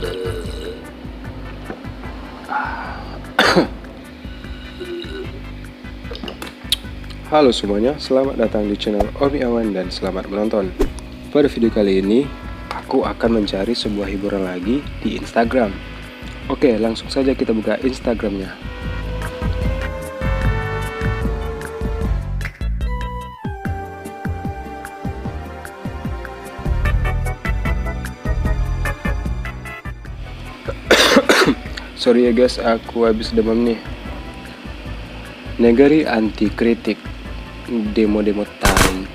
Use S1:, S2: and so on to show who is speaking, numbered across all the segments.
S1: Halo semuanya, selamat datang di channel Omi Awan dan selamat menonton. Pada video kali ini, aku akan mencari sebuah hiburan lagi di Instagram. Oke, langsung saja kita buka Instagramnya. Sorry ya guys, aku habis demam nih. Negeri anti kritik, demo-demo time.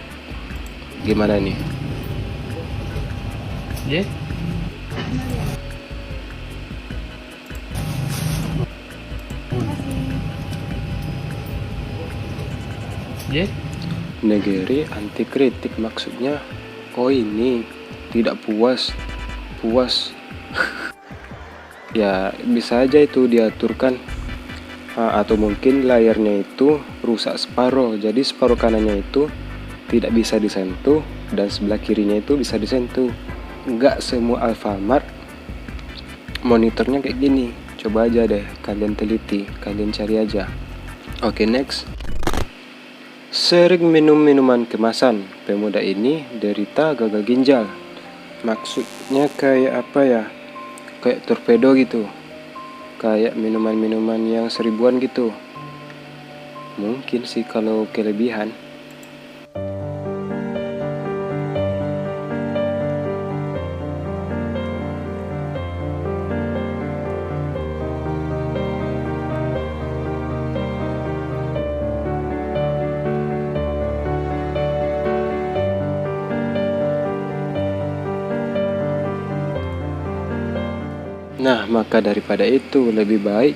S1: Gimana nih?
S2: Yeah. Yeah.
S1: Negeri anti kritik maksudnya, oh ini tidak puas. Ya bisa aja itu diaturkan. Atau mungkin layarnya itu rusak separuh, jadi separuh kanannya itu tidak bisa disentuh dan sebelah kirinya itu bisa disentuh. Enggak semua Alfamart monitornya kayak gini. Coba aja deh kalian teliti, kalian cari aja. Oke, next. Sering minum minuman kemasan, pemuda ini derita gagal ginjal. Maksudnya kayak apa ya, kayak torpedo gitu, kayak minuman-minuman yang seribuan gitu. Mungkin sih kalau kelebihan. Nah, maka daripada itu lebih baik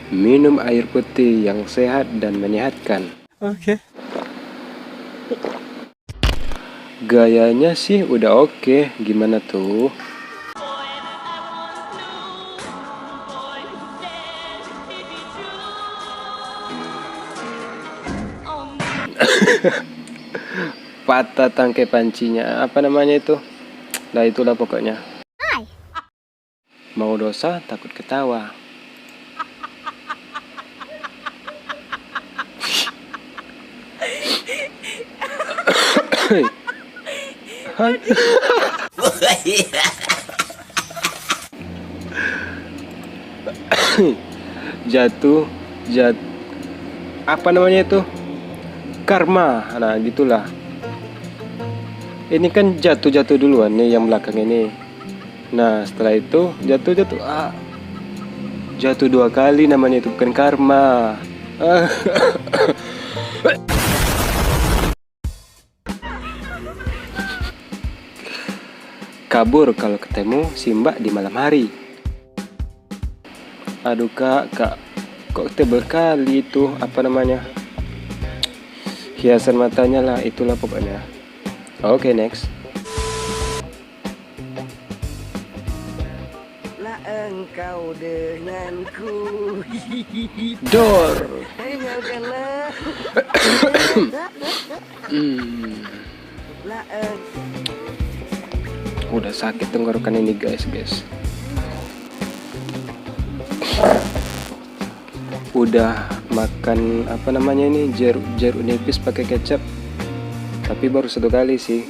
S1: minum air putih yang sehat dan menyehatkan.
S2: Oke.
S1: Gayanya sih udah oke, gimana tuh? Patah tangkai pancinya, apa namanya itu? Nah itulah pokoknya. Mau dosa takut ketawa. Hai. Jatuh apa namanya itu, karma. Nah gitulah, ini kan jatuh duluan nih yang belakang ini. Nah setelah itu jatuh jatuh dua kali, namanya itu bukan karma. Kabur kalau ketemu si Mbak di malam hari. Aduh kak, kok tebel kali itu, apa namanya, hiasan matanya lah, itulah pokoknya. Oke, next.
S3: Lah engkau denganku.
S1: Dor.
S3: Tinggalkanlah. Lah
S1: Udah sakit tenggorokan ini guys. Udah makan apa namanya ini, jeruk nipis pakai kecap, tapi baru satu kali sih.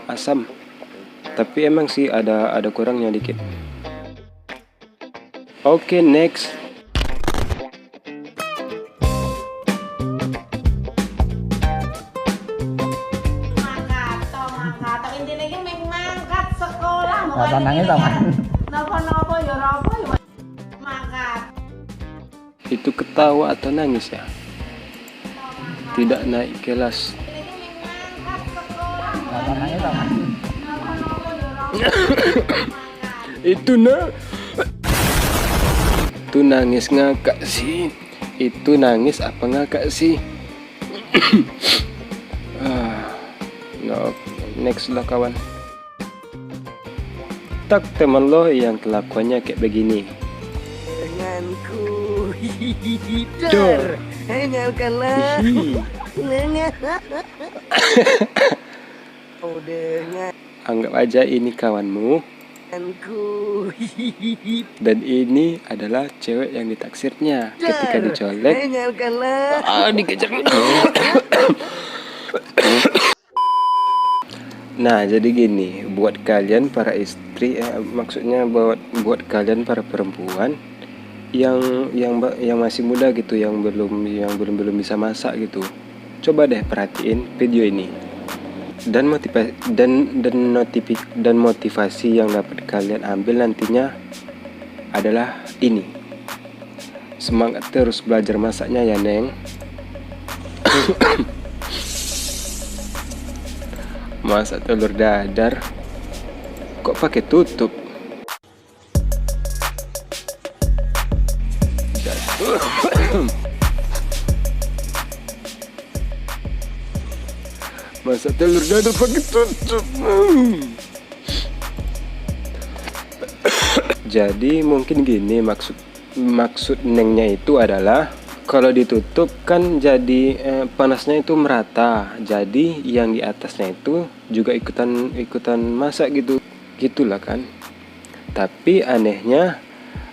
S1: Asam. Tapi emang sih ada kurangnya dikit. Oke, next.
S4: Mangkat intine iki mung mangkat sekolah mau
S2: Apa nangis sama?
S4: Napa-napa ya apa ya mangkat.
S1: Itu ketawa atau nangis ya? Tidak naik kelas.
S2: Apa nangis sama?
S1: Itu nangis ngakak sih. Itu nangis apa ngakak sih? No, next lah kawan. Tak teman lo yang kelakuannya kayak begini.
S3: denganku.
S1: Dor.
S3: Tinggalkanlah. Oh dengan
S1: Anggap aja ini kawanmu
S3: Denganku.
S1: Dan ini adalah cewek yang ditaksirnya. Ketika dicolek,
S3: Tinggalkanlah.
S1: dikejar. Nah, jadi gini, buat kalian para istri, maksudnya buat kalian para perempuan yang masih muda gitu, yang belum bisa masak gitu. Coba deh perhatiin video ini. Dan motivasi yang dapat kalian ambil nantinya adalah ini. Semangat terus belajar masaknya ya, Neng. Masak telur dadar kok pakai tutup? Masak telur dadar pakai tutup. Jadi mungkin gini, maksud Nengnya itu adalah kalau ditutup kan jadi panasnya itu merata. Jadi yang di atasnya itu juga ikutan masak gitu. Gitulah kan. Tapi anehnya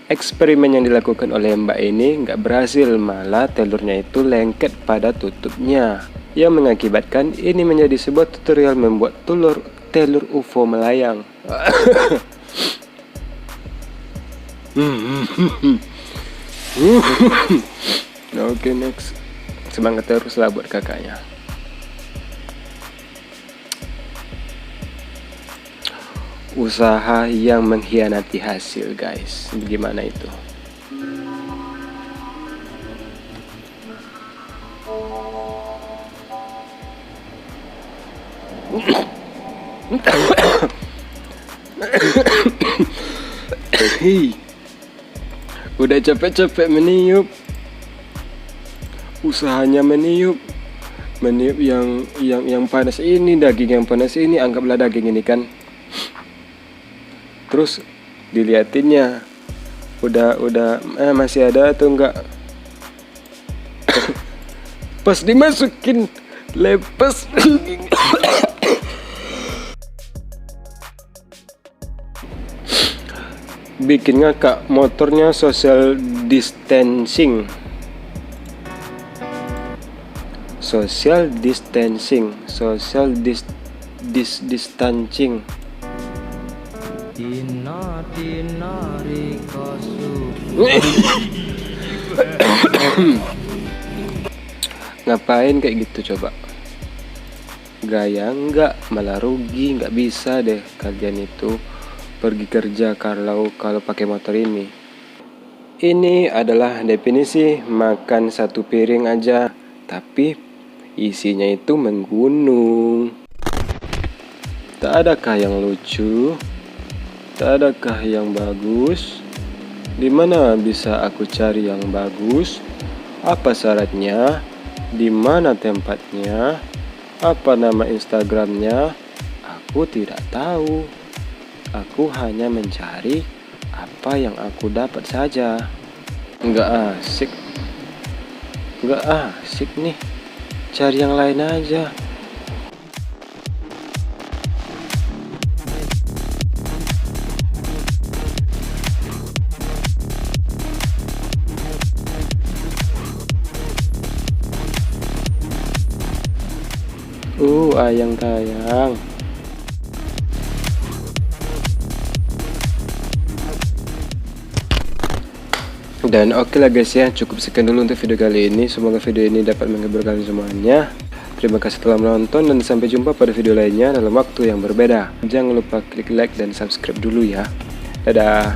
S1: eksperimen yang dilakukan oleh Mbak ini nggak berhasil, malah telurnya itu lengket pada tutupnya, yang mengakibatkan ini menjadi sebuah tutorial membuat telur UFO melayang. Oke, next. Semangat terus lah buat kakaknya. Usaha yang mengkhianati hasil, guys. Gimana itu? Udah capek-capek meniup, usahanya meniup yang panas ini, daging yang panas ini, anggaplah daging ini kan. Terus diliatinnya udah masih ada atau enggak. Pas dimasukin lepas. Bikin ngakak, motornya social distancing. Ngapain kayak gitu coba? Gaya enggak, malah rugi. Nggak bisa deh kalian itu pergi kerja kalau pakai motor ini. Ini adalah definisi makan satu piring aja, tapi isinya itu menggunung. Tak adakah yang lucu? Tak adakah yang bagus? Di mana bisa aku cari yang bagus? Apa syaratnya? Di mana tempatnya? Apa nama Instagramnya? Aku tidak tahu. Aku hanya mencari apa yang aku dapat saja. Nggak asik nih. Cari yang lain aja. Ayang tayang. Dan oke lah guys ya, cukup sekian dulu untuk video kali ini. Semoga video ini dapat menghibur kalian semuanya. Terima kasih telah menonton dan sampai jumpa pada video lainnya dalam waktu yang berbeda. Jangan lupa klik like dan subscribe dulu ya. Dadah.